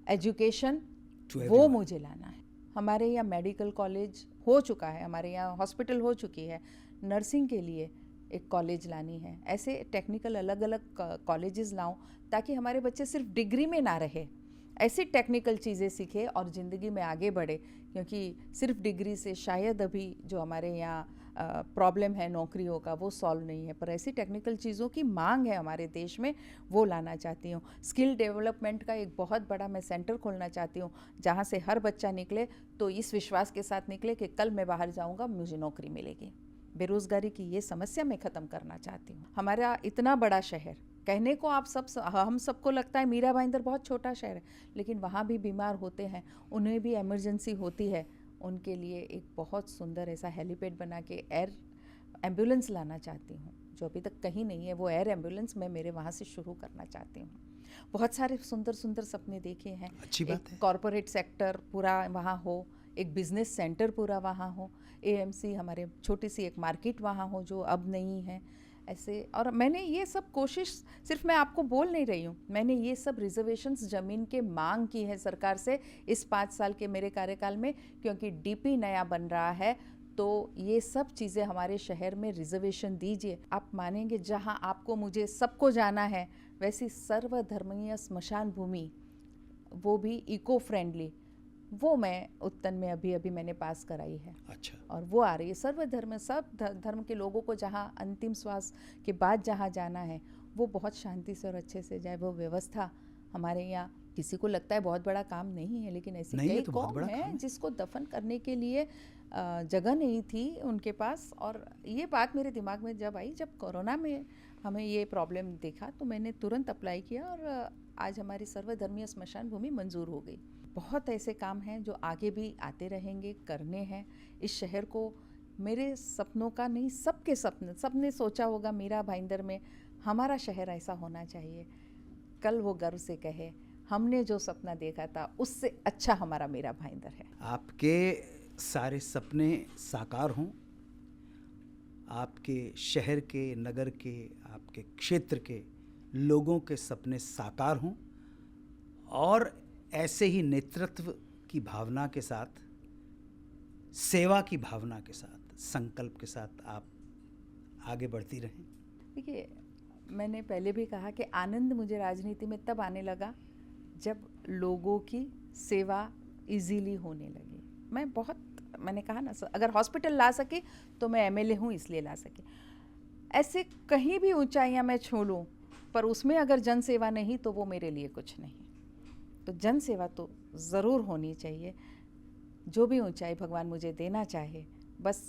एजुकेशन, वो मुझे लाना है। हमारे यहाँ मेडिकल कॉलेज हो चुका है, हमारे यहाँ हॉस्पिटल हो चुकी है, नर्सिंग के लिए एक कॉलेज लानी है। ऐसे टेक्निकल अलग अलग कॉलेजेस लाऊं ताकि हमारे बच्चे सिर्फ डिग्री में ना रहे। ऐसी टेक्निकल चीज़ें सीखे और ज़िंदगी में आगे बढ़े, क्योंकि सिर्फ डिग्री से शायद अभी जो हमारे यहाँ प्रॉब्लम है नौकरियों का वो सॉल्व नहीं है, पर ऐसी टेक्निकल चीज़ों की मांग है हमारे देश में, वो लाना चाहती हूँ। स्किल डेवलपमेंट का एक बहुत बड़ा मैं सेंटर खोलना चाहती हूँ, जहाँ से हर बच्चा निकले तो इस विश्वास के साथ निकले कि कल मैं बाहर जाऊँगा, मुझे नौकरी मिलेगी। बेरोज़गारी की ये समस्या मैं ख़त्म करना चाहती हूँ। हमारा इतना बड़ा शहर, कहने को आप हम सबको लगता है मीरा भाईंदर बहुत छोटा शहर है, लेकिन वहाँ भी बीमार होते हैं, उन्हें भी इमरजेंसी होती है। उनके लिए एक बहुत सुंदर ऐसा हेलीपैड बना के एयर एम्बुलेंस लाना चाहती हूँ, जो अभी तक कहीं नहीं है। वो एयर एम्बुलेंस मैं मेरे वहाँ से शुरू करना चाहती हूँ। बहुत सारे सुंदर सुंदर सपने देखे हैं। अच्छी बात है। कॉरपोरेट सेक्टर पूरा वहाँ हो, एक बिजनेस सेंटर पूरा वहाँ हो, एएमसी हमारे छोटी सी एक मार्केट वहाँ हो जो अब नहीं है ऐसे। और मैंने ये सब कोशिश सिर्फ मैं आपको बोल नहीं रही हूँ, मैंने ये सब रिजर्वेशंस ज़मीन के मांग की है सरकार से इस 5 साल के मेरे कार्यकाल में, क्योंकि डीपी नया बन रहा है। तो ये सब चीज़ें हमारे शहर में रिजर्वेशन दीजिए। आप मानेंगे, जहाँ आपको मुझे सबको जाना है, वैसी सर्वधर्मीय स्मशान भूमि, वो भी इको फ्रेंडली, वो मैं उत्तन में अभी मैंने पास कराई है। अच्छा। और वो आ रही है। सर्वधर्म, सब धर्म के लोगों को जहाँ अंतिम श्वास के बाद जहाँ जाना है, वो बहुत शांति से और अच्छे से जाए। वो व्यवस्था हमारे यहाँ, किसी को लगता है बहुत बड़ा काम नहीं है, लेकिन ऐसी कई तो बहुत कौम है जिसको दफन करने के लिए जगह नहीं थी उनके पास। और ये बात मेरे दिमाग में जब आई, जब कोरोना में हमें ये प्रॉब्लम देखा, तो मैंने तुरंत अप्लाई किया और आज हमारी सर्वधर्मीय स्मशान भूमि मंजूर हो गई। बहुत ऐसे काम हैं जो आगे भी आते रहेंगे, करने हैं। इस शहर को मेरे सपनों का नहीं, सबके सपने, सबने सोचा होगा मीरा भाईंदर में हमारा शहर ऐसा होना चाहिए। कल वो गर्व से कहे, हमने जो सपना देखा था उससे अच्छा हमारा मीरा भाईंदर है। आपके सारे सपने साकार हों, आपके शहर के, नगर के, आपके क्षेत्र के लोगों के सपने साकार हों, और ऐसे ही नेतृत्व की भावना के साथ, सेवा की भावना के साथ, संकल्प के साथ आप आगे बढ़ती रहें। देखिए, मैंने पहले भी कहा कि आनंद मुझे राजनीति में तब आने लगा जब लोगों की सेवा इजीली होने लगी। मैंने कहा ना, अगर हॉस्पिटल ला सके तो मैं एमएलए हूँ इसलिए ला सके। ऐसे कहीं भी ऊंचाइयाँ मैं छू लूँ, पर उसमें अगर जन सेवा नहीं तो वो मेरे लिए कुछ नहीं। तो जन सेवा तो ज़रूर होनी चाहिए। जो भी ऊंचाई भगवान मुझे देना चाहे, बस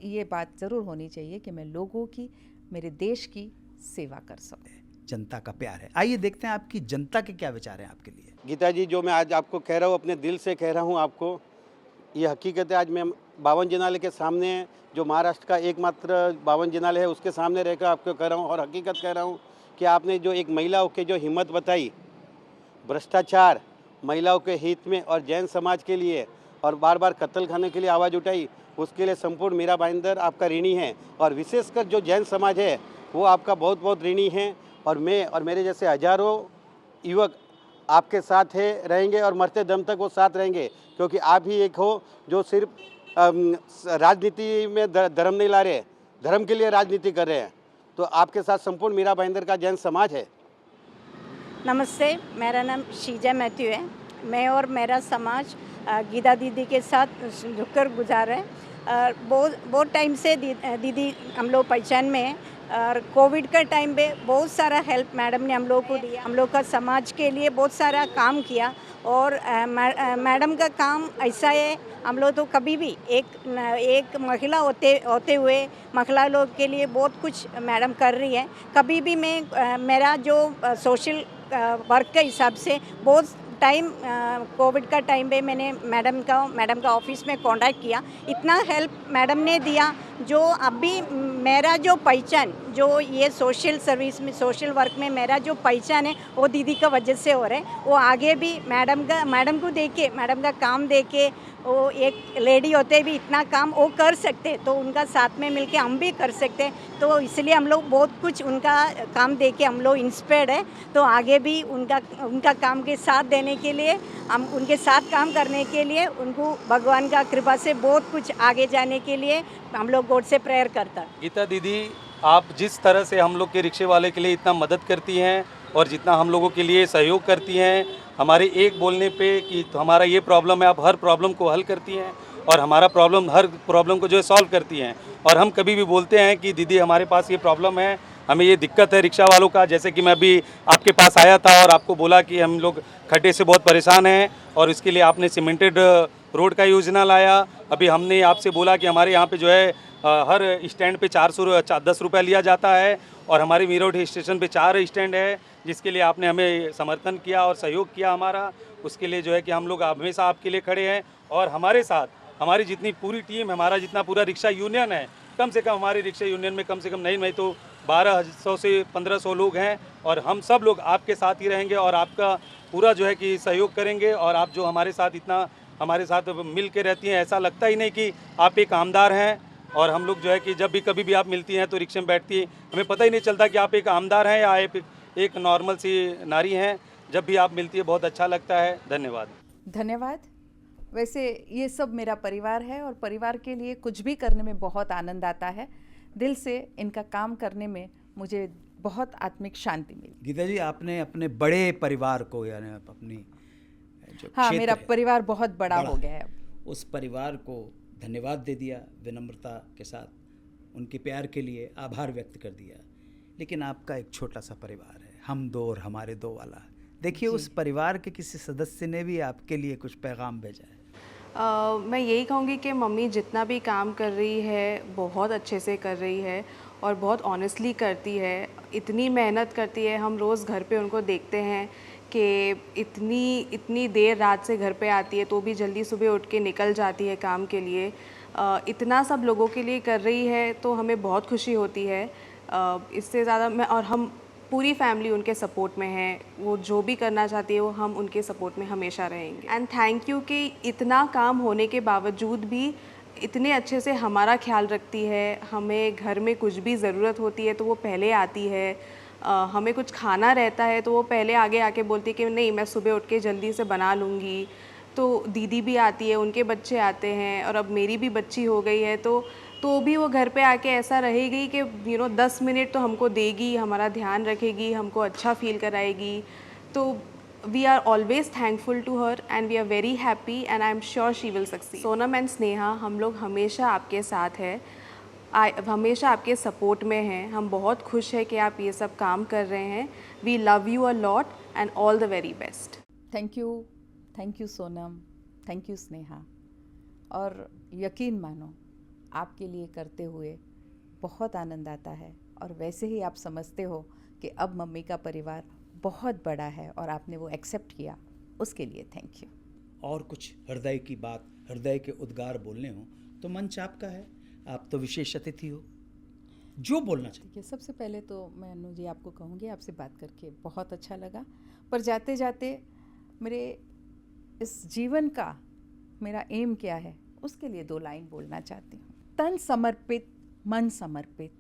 ये बात ज़रूर होनी चाहिए कि मैं लोगों की, मेरे देश की सेवा कर सकूं। जनता का प्यार है। आइए देखते हैं आपकी जनता के क्या विचार हैं आपके लिए। गीता जी, जो मैं आज आपको कह रहा हूँ, अपने दिल से कह रहा हूँ आपको, ये हकीकत है। आज मैं 52 जिनालय के सामने, जो महाराष्ट्र का एकमात्र 52 जिनालय है, उसके सामने रहकर आपको कह रहा हूँ और हकीकत कह रहा हूँ कि आपने जो एक महिलाओं के जो हिम्मत बताई, भ्रष्टाचार, महिलाओं के हित में और जैन समाज के लिए, और बार बार कत्ल खाने के लिए आवाज़ उठाई, उसके लिए संपूर्ण मीरा भाईंदर आपका ऋणी है। और विशेषकर जो जैन समाज है वो आपका बहुत बहुत ऋणी है। और मैं और मेरे जैसे हजारों युवक आपके साथ रहेंगे और मरते दम तक वो साथ रहेंगे, क्योंकि आप ही एक हो जो सिर्फ राजनीति में धर्म नहीं ला रहे, धर्म के लिए राजनीति कर रहे हैं। तो आपके साथ संपूर्ण मीरा भाईंदर का जैन समाज है। नमस्ते, मेरा नाम शीजा मैथ्यू है। मैं और मेरा समाज गीता दीदी के साथ झुककर गुजार है। बहुत टाइम से दीदी हम लोग पहचान में है, और कोविड का टाइम पे बहुत सारा हेल्प मैडम ने हम लोग को दिया। हम लोग का समाज के लिए बहुत सारा काम किया। और मैडम का काम ऐसा है, हम लोग तो कभी भी एक महिला होते हुए महिला लोग के लिए बहुत कुछ मैडम कर रही है। कभी भी मैं मेरा जो सोशल वर्क के हिसाब से बहुत टाइम कोविड का टाइम पे मैंने मैडम का ऑफिस में कांटेक्ट किया। इतना हेल्प मैडम ने दिया, जो अभी मेरा जो पहचान, जो ये सोशल सर्विस में, सोशल वर्क में मेरा जो पहचान है, वो दीदी का वजह से हो रहा है। वो आगे भी मैडम को देख के, मैडम का काम देख के, वो एक लेडी होते भी इतना काम वो कर सकते, तो उनका साथ में मिलके हम भी कर सकते। तो इसलिए हम लोग बहुत कुछ उनका काम देख के हम लोग इंस्पायर्ड है। तो आगे भी उनका काम के साथ देने के लिए, हम उनके साथ काम करने के लिए, उनको भगवान का कृपा से बहुत कुछ आगे जाने के लिए हम लोग गॉड से प्रेयर करता है। गीता दीदी, आप जिस तरह से हम लोग के रिक्शे वाले के लिए इतना मदद करती हैं, और जितना हम लोगों के लिए सहयोग करती हैं, हमारे एक बोलने पे कि तो हमारा ये प्रॉब्लम है, आप हर प्रॉब्लम को हल करती हैं और हमारा प्रॉब्लम हर प्रॉब्लम को जो है सॉल्व करती हैं। और हम कभी भी बोलते हैं कि दीदी हमारे पास ये प्रॉब्लम है, हमें ये दिक्कत है रिक्शा वालों का, जैसे कि मैं अभी आपके पास आया था और आपको बोला कि हम लोग खड्डे से बहुत परेशान हैं और इसके लिए आपने सीमेंटेड रोड का योजना लाया। अभी हमने आपसे बोला कि हमारे यहाँ पे जो है हर स्टैंड पे 10 रुपये लिया जाता है और हमारे मीरठ स्टेशन पे 4 स्टैंड है, जिसके लिए आपने हमें समर्थन किया और सहयोग किया हमारा। उसके लिए जो है कि हम लोग हमेशा आपके लिए खड़े हैं और हमारे साथ हमारी जितनी पूरी टीम, हमारा जितना पूरा रिक्शा यूनियन है, कम से कम हमारे रिक्शा यूनियन में कम से कम नहीं तो 1200 से 1500 लोग हैं और हम सब लोग आपके साथ ही रहेंगे और आपका पूरा जो है कि सहयोग करेंगे। और आप जो हमारे साथ इतना हमारे साथ मिल के रहती हैं, ऐसा लगता ही नहीं कि आप एक आमदार हैं। और हम लोग जो है कि जब भी कभी भी आप मिलती हैं तो रिक्शे में बैठती हैं, हमें पता ही नहीं चलता कि आप एक आमदार हैं या एक नॉर्मल सी नारी हैं। जब भी आप मिलती है बहुत अच्छा लगता है। धन्यवाद। धन्यवाद। वैसे ये सब मेरा परिवार है और परिवार के लिए कुछ भी करने में बहुत आनंद आता है। दिल से इनका काम करने में मुझे बहुत आत्मिक शांति मिली। गीता जी, आपने अपने बड़े परिवार को यानी अपनी जो हाँ, क्षेत्र मेरा है, परिवार बहुत बड़ा हो है, गया है अब। उस परिवार को धन्यवाद दे दिया, विनम्रता के साथ उनके प्यार के लिए आभार व्यक्त कर दिया। लेकिन आपका एक छोटा सा परिवार है, हम दो और हमारे दो वाला। देखिए, उस परिवार के किसी सदस्य ने भी आपके लिए कुछ पैगाम भेजा है। मैं यही कहूँगी कि मम्मी जितना भी काम कर रही है बहुत अच्छे से कर रही है और बहुत ऑनेस्टली करती है, इतनी मेहनत करती है। हम रोज़ घर पे उनको देखते हैं कि इतनी देर रात से घर पे आती है तो भी जल्दी सुबह उठ के निकल जाती है काम के लिए। इतना सब लोगों के लिए कर रही है तो हमें बहुत खुशी होती है। इससे ज़्यादा मैं और हम पूरी फैमिली उनके सपोर्ट में है। वो जो भी करना चाहती है वो हम उनके सपोर्ट में हमेशा रहेंगे। एंड थैंक यू कि इतना काम होने के बावजूद भी इतने अच्छे से हमारा ख्याल रखती है। हमें घर में कुछ भी ज़रूरत होती है तो वो पहले आती है। हमें कुछ खाना रहता है तो वो पहले आगे आके बोलती है कि नहीं, मैं सुबह उठ के जल्दी से बना लूँगी। तो दीदी भी आती है, उनके बच्चे आते हैं और अब मेरी भी बच्ची हो गई है तो भी वो घर पे आके ऐसा रहेगी कि 10 मिनट तो हमको देगी, हमारा ध्यान रखेगी, हमको अच्छा फील कराएगी। तो we are always thankful to her and we are very happy and I am sure she will succeed. Sonam and Sneha, हम लोग हमेशा आपके साथ हैं, हमेशा आपके सपोर्ट में हैं। हम बहुत खुश हैं कि आप ये सब काम कर रहे हैं। We love you a lot and all the very best. Thank you Sonam, thank you Sneha. और यकीन मानो, आपके लिए करते हुए बहुत आनंद आता है। और वैसे ही आप समझते हो कि अब मम्मी का परिवार बहुत बड़ा है और आपने वो एक्सेप्ट किया, उसके लिए थैंक यू। और कुछ हृदय की बात, हृदय के उद्गार बोलने हो तो मंच आपका है। आप तो विशेष अतिथि हो, जो बोलना चाहिए। ठीक है, सबसे पहले तो मैं अनु जी आपको कहूँगी, आपसे बात करके बहुत अच्छा लगा। पर जाते जाते मेरे इस जीवन का मेरा एम क्या है, उसके लिए 2 लाइन बोलना चाहती हूँ। तन समर्पित, मन समर्पित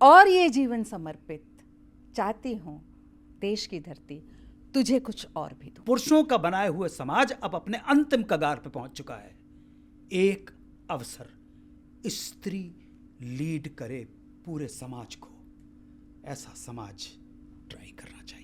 और ये जीवन समर्पित, चाहती हूँ देश की धरती तुझे कुछ और भी दूँ। पुरुषों का बनाए हुए समाज अब अपने अंतिम कगार पर पहुंच चुका है। एक अवसर स्त्री लीड करे पूरे समाज को, ऐसा समाज ट्राई करना चाहिए।